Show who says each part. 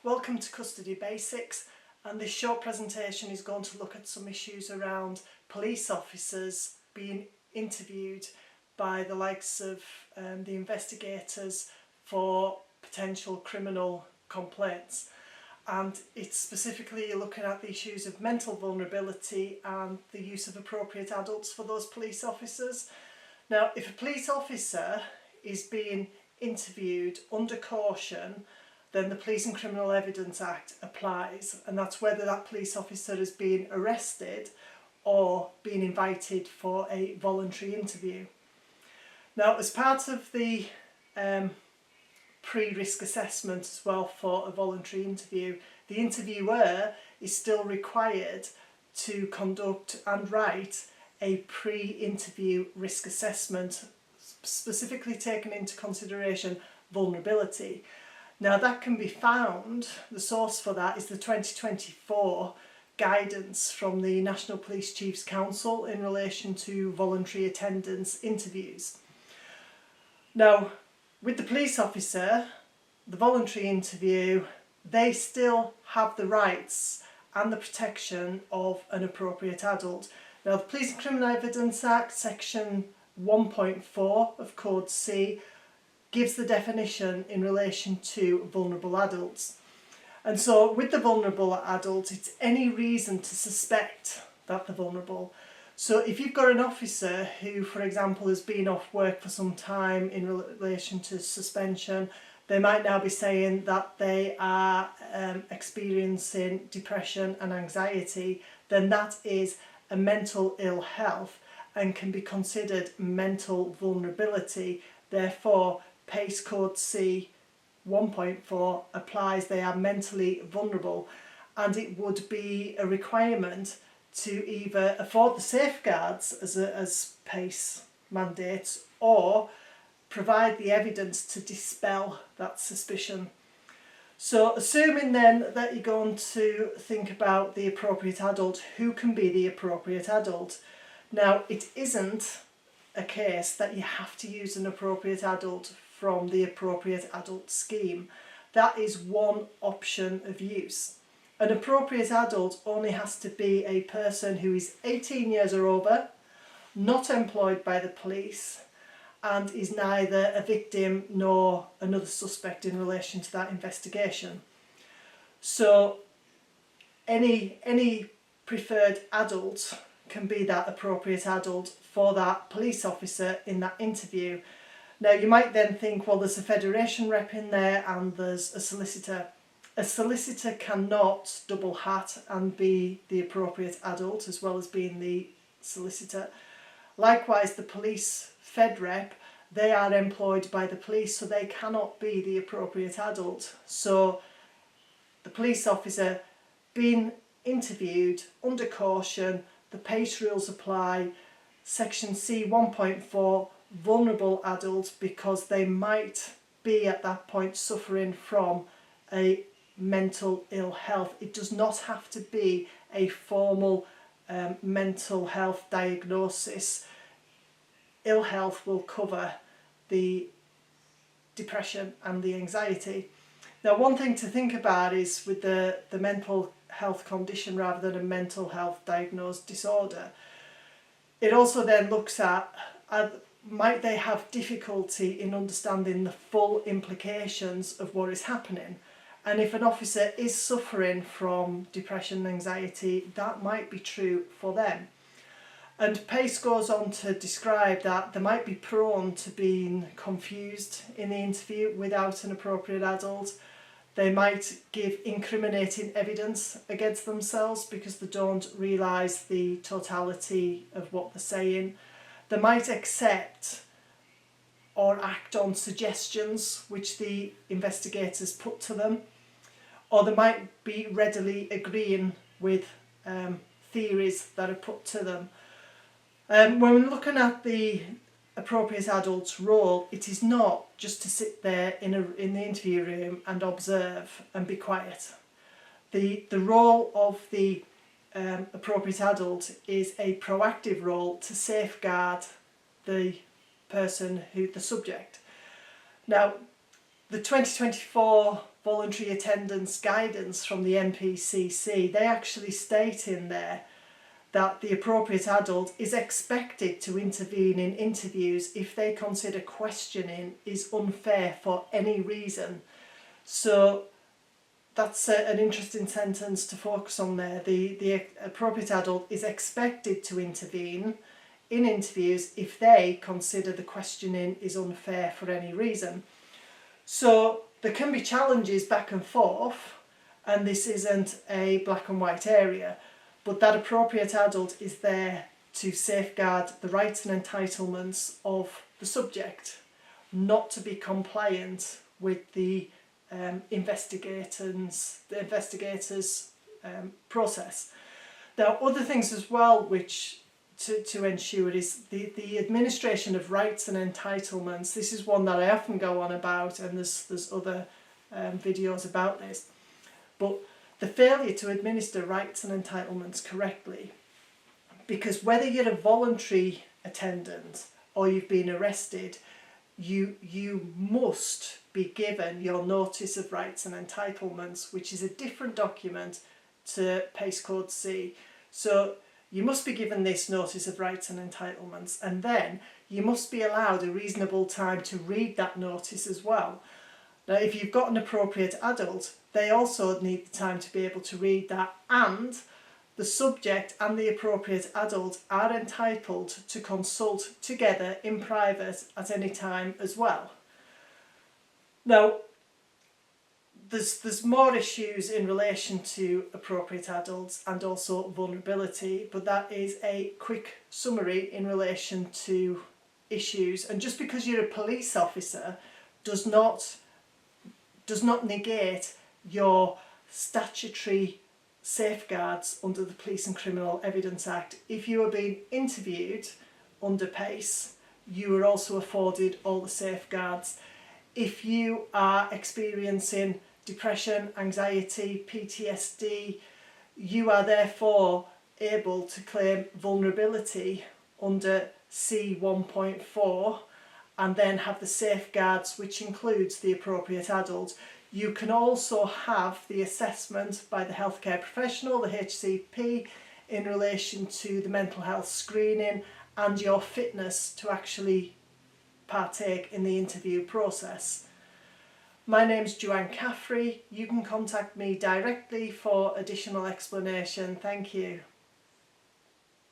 Speaker 1: Welcome to Custody Basics, and this short presentation is going to look at some issues around police officers being interviewed by the likes of the investigators for potential criminal complaints. And it's specifically looking at the issues of mental vulnerability and the use of appropriate adults for those police officers. Now, if a police officer is being interviewed under caution, then the Police and Criminal Evidence Act applies, and that's whether that police officer is being arrested or being invited for a voluntary interview. Now, as part of the pre-risk assessment as well for a voluntary interview, the interviewer is still required to conduct and write a pre-interview risk assessment, specifically taking into consideration vulnerability. Now that can be found, the source for that is the 2024 guidance from the National Police Chiefs Council in relation to voluntary attendance interviews. Now, with the police officer, the voluntary interview, they still have the rights and the protection of an appropriate adult. Now, the Police and Criminal Evidence Act, section 1.4 of Code C, gives the definition in relation to vulnerable adults. And so with the vulnerable adult, it's any reason to suspect that they're vulnerable. So if you've got an officer who, for example, has been off work for some time in relation to suspension, they might now be saying that they are experiencing depression and anxiety, then that is a mental ill health and can be considered mental vulnerability. Therefore, PACE Code C 1.4 applies. They are mentally vulnerable, and it would be a requirement to either afford the safeguards as PACE mandates or provide the evidence to dispel that suspicion. So assuming then that you're going to think about the appropriate adult, who can be the appropriate adult? Now, it isn't a case that you have to use an appropriate adult from the appropriate adult scheme. That is one option of use. An appropriate adult only has to be a person who is 18 years or over, not employed by the police, and is neither a victim nor another suspect in relation to that investigation. So any preferred adult can be that appropriate adult for that police officer in that interview. Now, you might then think, well, there's a federation rep in there and there's a solicitor. A solicitor cannot double hat and be the appropriate adult as well as being the solicitor. Likewise, the police fed rep, they are employed by the police, so they cannot be the appropriate adult. So the police officer being interviewed under caution, the PACE rules apply, section C 1.4, vulnerable adults, because they might be at that point suffering from a mental ill health. It does not have to be a formal mental health diagnosis. Ill health will cover the depression and the anxiety. Now, one thing to think about is with the mental health condition rather than a mental health diagnosed disorder, it also then looks at might they have difficulty in understanding the full implications of what is happening. And if an officer is suffering from depression and anxiety, that might be true for them. And PACE goes on to describe that they might be prone to being confused in the interview without an appropriate adult. They might give incriminating evidence against themselves because they don't realise the totality of what they're saying. They might accept or act on suggestions which the investigators put to them, or they might be readily agreeing with theories that are put to them. When we're looking at the appropriate adult's role, it is not just to sit there in the interview room and observe and be quiet. The role of the appropriate adult is a proactive role to safeguard the person the subject. Now, the 2024 voluntary attendance guidance from the MPCC, they actually state in there that the appropriate adult is expected to intervene in interviews if they consider questioning is unfair for any reason. So that's an interesting sentence to focus on there. The appropriate adult is expected to intervene in interviews if they consider the questioning is unfair for any reason. So there can be challenges back and forth, and this isn't a black and white area, but that appropriate adult is there to safeguard the rights and entitlements of the subject, not to be compliant with the investigators' process. Now, other things as well which to ensure is the administration of rights and entitlements. This is one that I often go on about, and there's other videos about this. But the failure to administer rights and entitlements correctly, because whether you're a voluntary attendant or you've been arrested, you must be given your notice of rights and entitlements, which is a different document to PACE Code C. So you must be given this notice of rights and entitlements, and then you must be allowed a reasonable time to read that notice as well. Now, if you've got an appropriate adult, they also need the time to be able to read that, and the subject and the appropriate adult are entitled to consult together in private at any time as well. Now, there's more issues in relation to appropriate adults and also vulnerability, but that is a quick summary in relation to issues. And just because you're a police officer does not negate your statutory safeguards under the Police and Criminal Evidence Act. If you are being interviewed under PACE, you are also afforded all the safeguards. If you are experiencing depression, anxiety, PTSD, you are therefore able to claim vulnerability under C1.4 and then have the safeguards, which includes the appropriate adult. You can also have the assessment by the healthcare professional, the HCP, in relation to the mental health screening and your fitness to actually partake in the interview process. My name's Joanne Caffrey. You can contact me directly for additional explanation. Thank you.